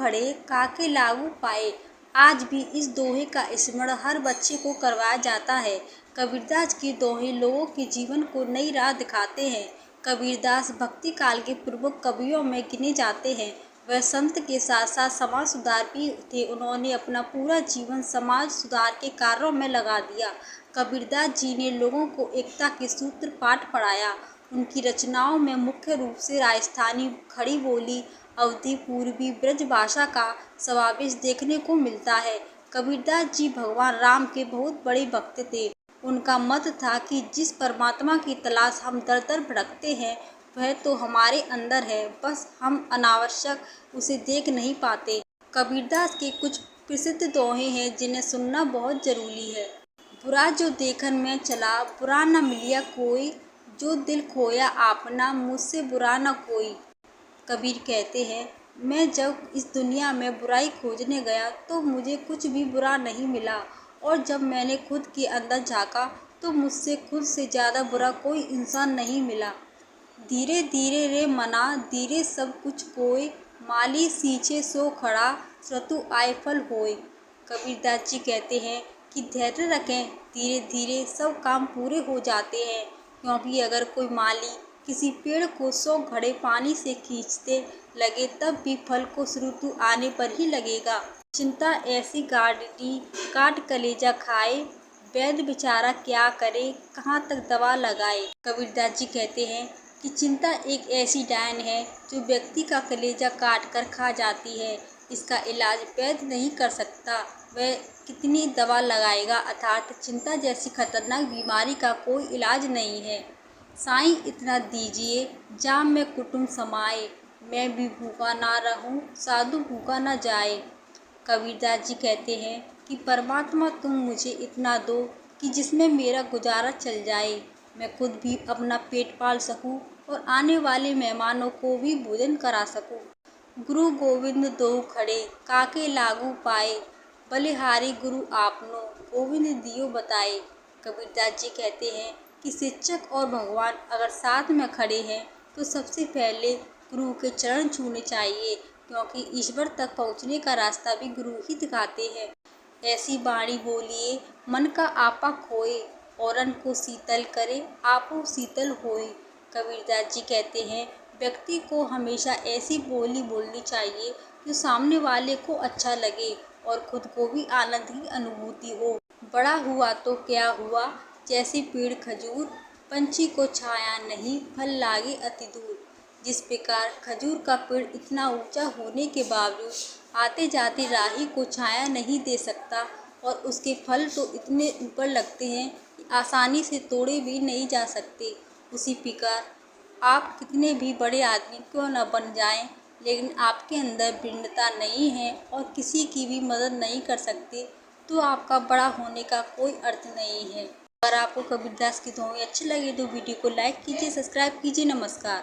खड़े काके लागू पाए। आज भी इस दोहे का स्मरण हर बच्चे को करवाया जाता है। कबीरदास के दोहे लोगों के जीवन को नई राह दिखाते हैं। कबीरदास भक्ति काल के प्रमुख कवियों में गिने जाते हैं। वह संत के साथ साथ समाज सुधार भी थे। उन्होंने अपना पूरा जीवन समाज सुधार के कार्यों में लगा दिया। कबीरदास जी ने लोगों को एकता के सूत्र पाठ पढ़ाया। उनकी रचनाओं में मुख्य रूप से राजस्थानी खड़ी बोली, अवधी, पूर्वी ब्रज भाषा का समावेश देखने को मिलता है। कबीरदास जी भगवान राम के बहुत बड़े भक्त थे। उनका मत था कि जिस परमात्मा की तलाश हम दर दर भटकते हैं वह तो हमारे अंदर है, बस हम अनावश्यक उसे देख नहीं पाते। कबीरदास के कुछ प्रसिद्ध दोहे हैं जिन्हें सुनना बहुत जरूरी है। बुरा जो देखन में चला, बुरा न मिलिया कोई, जो दिल खोया आपना, मुझसे बुरा न कोई। कबीर कहते हैं, मैं जब इस दुनिया में बुराई खोजने गया तो मुझे कुछ भी बुरा नहीं मिला, और जब मैंने खुद के अंदर झांका तो मुझसे खुद से ज़्यादा बुरा कोई इंसान नहीं मिला। धीरे धीरे रे मना, धीरे सब कुछ कोय, माली सींचे सो खड़ा, श्रतु आए फल होय। कबीरदास जी कहते हैं कि धैर्य रखें, धीरे धीरे सब काम पूरे हो जाते हैं, क्योंकि अगर कोई माली किसी पेड़ को 100 घड़े पानी से खींचते लगे तब भी फल को ऋतु आने पर ही लगेगा। चिंता ऐसी गाड़ी काट कलेजा खाए, वैद्य बेचारा क्या करे, कहाँ तक दवा लगाए। कबीरदास जी कहते हैं कि चिंता एक ऐसी डायन है जो व्यक्ति का कलेजा काट कर खा जाती है। इसका इलाज वैद्य नहीं कर सकता, वह कितनी दवा लगाएगा। अर्थात चिंता जैसी खतरनाक बीमारी का कोई इलाज नहीं है। साईं इतना दीजिए जाम में कुटुम्ब समाए, मैं भी भूखा ना रहूं, साधु भूखा ना जाए। कबीरदास जी कहते हैं कि परमात्मा तुम मुझे इतना दो कि जिसमें मेरा गुजारा चल जाए, मैं खुद भी अपना पेट पाल सकूं और आने वाले मेहमानों को भी भोजन करा सकूं। गुरु गोविंद दो खड़े काके लागू पाए, बलिहारी गुरु आपनो, गोविंद दियो बताए। कबीरदास जी कहते हैं कि शिक्षक और भगवान अगर साथ में खड़े हैं तो सबसे पहले गुरु के चरण छूने चाहिए, क्योंकि ईश्वर तक पहुँचने का रास्ता भी गुरु ही दिखाते हैं। ऐसी बाणी बोलिए मन का आपा खोए, औरन को शीतल करे आपो शीतल होए। कबीरदास जी कहते हैं व्यक्ति को हमेशा ऐसी बोली बोलनी चाहिए जो सामने वाले को अच्छा लगे और खुद को भी आनंद की अनुभूति हो। बड़ा हुआ तो क्या हुआ, जैसे पेड़ खजूर, पंछी को छाया नहीं, फल लागे अति दूर। जिस प्रकार खजूर का पेड़ इतना ऊंचा होने के बावजूद आते जाते राही को छाया नहीं दे सकता और उसके फल तो इतने ऊपर लगते हैं कि आसानी से तोड़े भी नहीं जा सकते, उसी प्रकार आप कितने भी बड़े आदमी क्यों न बन जाएं, लेकिन आपके अंदर विनम्रता नहीं है और किसी की भी मदद नहीं कर सकते तो आपका बड़ा होने का कोई अर्थ नहीं है। अगर आपको कबीरदास की दोहे अच्छी लगे तो वीडियो को लाइक कीजिए, सब्सक्राइब कीजिए। नमस्कार।